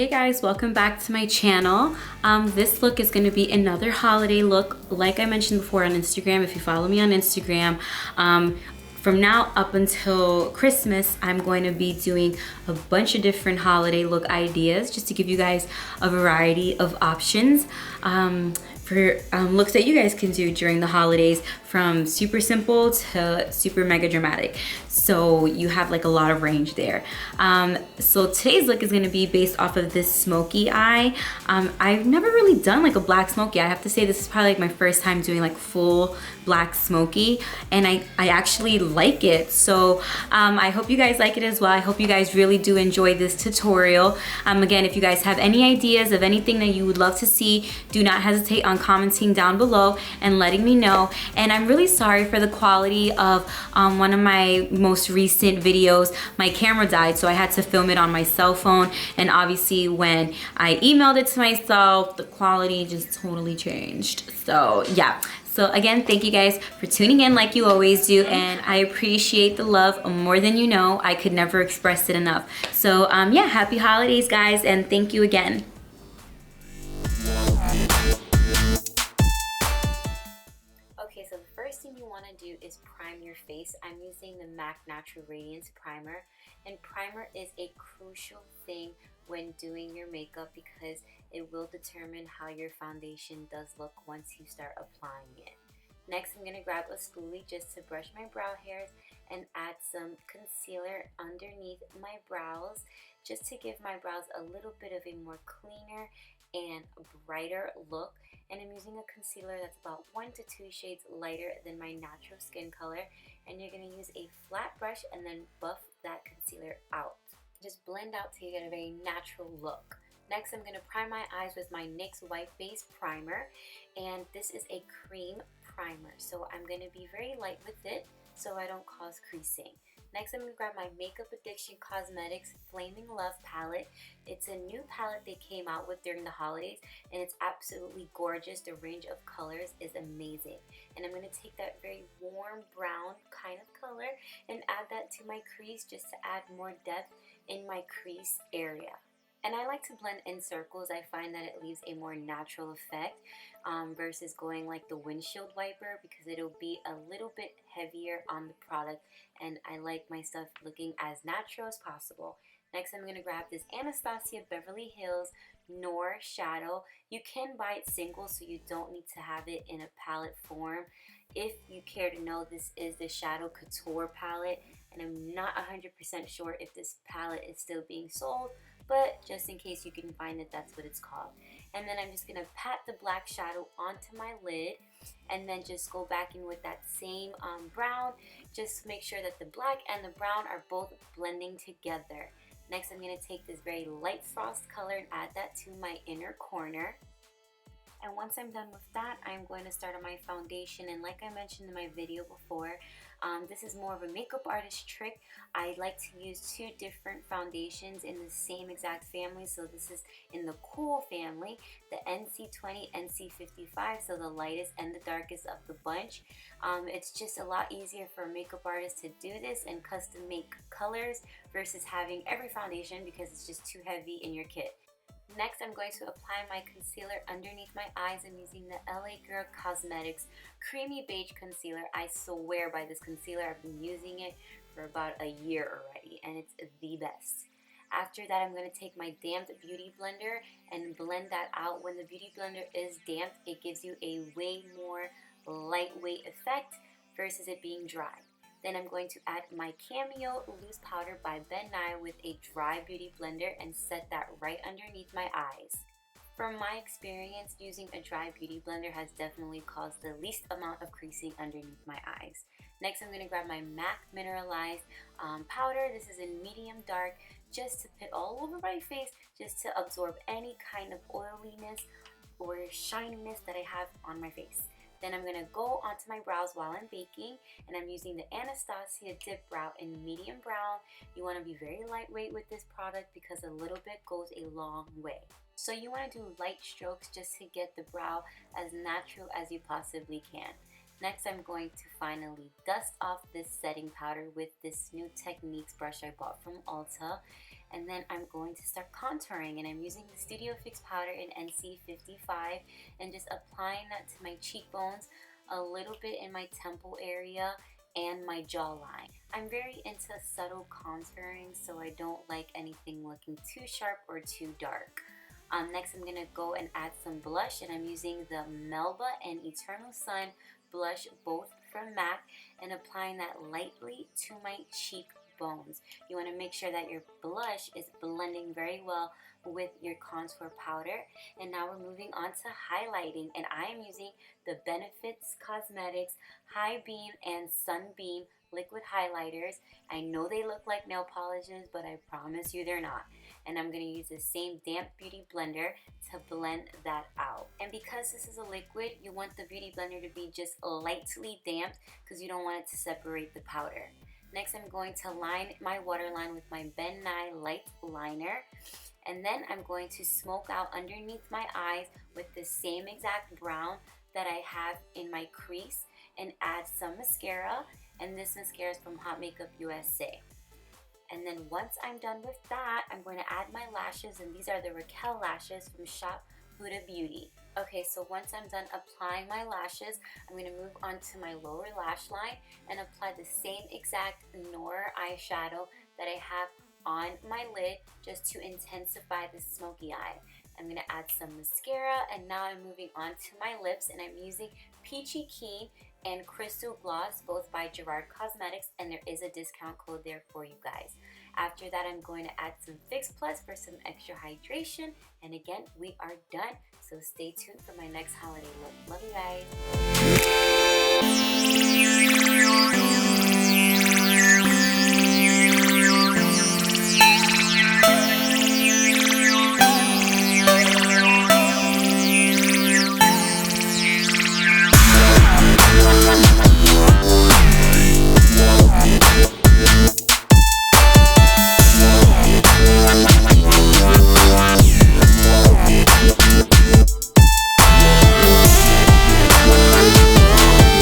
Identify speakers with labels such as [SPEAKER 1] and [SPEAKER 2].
[SPEAKER 1] Hey guys, welcome back to my channel. This look is going to be another holiday look. Like I mentioned before on Instagram, if you follow me on Instagram, from now up until Christmas, I'm going to be doing a bunch of different holiday look ideas just to give you guys a variety of options for looks that you guys can do during the holidays, from super simple to super mega dramatic. So you have like a lot of range there. So today's look is gonna be based off of this smoky eye. I've never really done like a black smoky. I have to say this is probably like my first time doing like full black smoky, and I actually like it. So I hope you guys like it as well. I hope you guys really do enjoy this tutorial. Again, if you guys have any ideas of anything that you would love to see, do not hesitate on commenting down below and letting me know. And I'm really sorry for the quality of one of my most recent videos. My camera died, so I had to film it on my cell phone, and obviously when I emailed it to myself, the quality just totally changed. So yeah. So again, thank you guys for tuning in like you always do, and I appreciate the love more than you know. I could never express it enough. So yeah, happy holidays guys, and thank you again. Okay, so the first thing you want to do is prime your face. I'm using the MAC Natural Radiance primer, and primer is a crucial thing when doing your makeup because it will determine how your foundation does look once you start applying it. Next, I'm going to grab a spoolie just to brush my brow hairs and add some concealer underneath my brows just to give my brows a little bit of a more cleaner and brighter look. And I'm using a concealer that's about 1 to 2 shades lighter than my natural skin color, and you're going to use a flat brush and then buff that concealer out. Just blend out till you get a very natural look. Next, I'm going to prime my eyes with my NYX White Base primer, and this is a cream primer, so I'm going to be very light with it so I don't cause creasing. Next, I'm going to grab my Makeup Addiction Cosmetics Flaming Love palette. It's a new palette they came out with during the holidays, and it's absolutely gorgeous. The range of colors is amazing. And I'm going to take that very warm brown kind of color and add that to my crease just to add more depth in my crease area. And I like to blend in circles. I find that it leaves a more natural effect versus going like the windshield wiper, because it'll be a little bit heavier on the product, and I like my stuff looking as natural as possible. Next, I'm going to grab this Anastasia Beverly Hills Noir Shadow. You can buy it single, so you don't need to have it in a palette form. If you care to know, this is the Shadow Couture palette, and I'm not 100% sure if this palette is still being sold, but just in case you can find it, that's what it's called. And then I'm just going to pat the black shadow onto my lid, and then just go back in with that same brown. Just make sure that the black and the brown are both blending together. Next, I'm going to take this very light frost color and add that to my inner corner. And once I'm done with that, I'm going to start on my foundation. And like I mentioned in my video before, this is more of a makeup artist trick. I like to use 2 different foundations in the same exact family. So this is in the cool family, the NC20 NC55, so the lightest and the darkest of the bunch. It's just a lot easier for a makeup artist to do this and custom make colors versus having every foundation, because it's just too heavy in your kit. Next, I'm going to apply my concealer underneath my eyes. I'm using the LaGirlCosmetics Creamy Beige Concealer. I swear by this concealer. I've been using it for about a year already, and it's the best. After that, I'm going to take my damped beauty blender and blend that out. When the beauty blender is damped, it gives you a way more lightweight effect versus it being dry. Then I'm going to add my Cameo loose powder by Bennye with a dry beauty blender and set that right underneath my eyes. From my experience, using a dry beauty blender has definitely caused the least amount of creasing underneath my eyes. Next, I'm going to grab my MAC Mineralized powder. This is in medium dark, just to put all over my face, just to absorb any kind of oiliness or shininess that I have on my face. Then I'm going to go onto my brows while I'm baking, and I'm using the Anastasia dipbrow in medium brown. You want to be very lightweight with this product because a little bit goes a long way. So you want to do light strokes just to get the brow as natural as you possibly can. Next, I'm going to finally dust off this setting powder with this new Techniques brush I bought from Ulta. and then I'm going to start contouring, and I'm using the Studio Fix powder in NC55 and just applying that to my cheekbones, a little bit in my temple area and my jawline. I'm very into subtle contouring, so I don't like anything looking too sharp or too dark. Next, I'm gonna go and add some blush, and I'm using the Melba and Eternal Sun blush, both from MAC, and applying that lightly to my cheekbones. You want to make sure that your blush is blending very well with your contour powder. And now we're moving on to highlighting, and I am using the Benefits Cosmetics High Beam and Sunbeam liquid highlighters. I know they look like nail polishes, but I promise you they're not. And I'm going to use the same damp beauty blender to blend that out. And because this is a liquid, you want the beauty blender to be just lightly damp because you don't want it to separate the powder. Next, I'm going to line my waterline with my Bennye Light Liner. And then I'm going to smoke out underneath my eyes with the same exact brown that I have in my crease, and add some mascara. And this mascara is from Hot Makeup USA. And then once I'm done with that, I'm going to add my lashes, and these are the Raquel lashes from Shop Huda Beauty. Okay, so once I'm done applying my lashes, I'm going to move on to my lower lash line and apply the same exact Noir eyeshadow that I have on my lid, just to intensify the smoky eye. I'm going to add some mascara, and now I'm moving on to my lips, and I'm using Peachy Keen and Crystal Gloss, both by LaGirlCosmetics, and there is a discount code there for you guys. After that, I'm going to add some Fix Plus for some extra hydration, and again, we are done, so stay tuned for my next holiday look. Love you guys.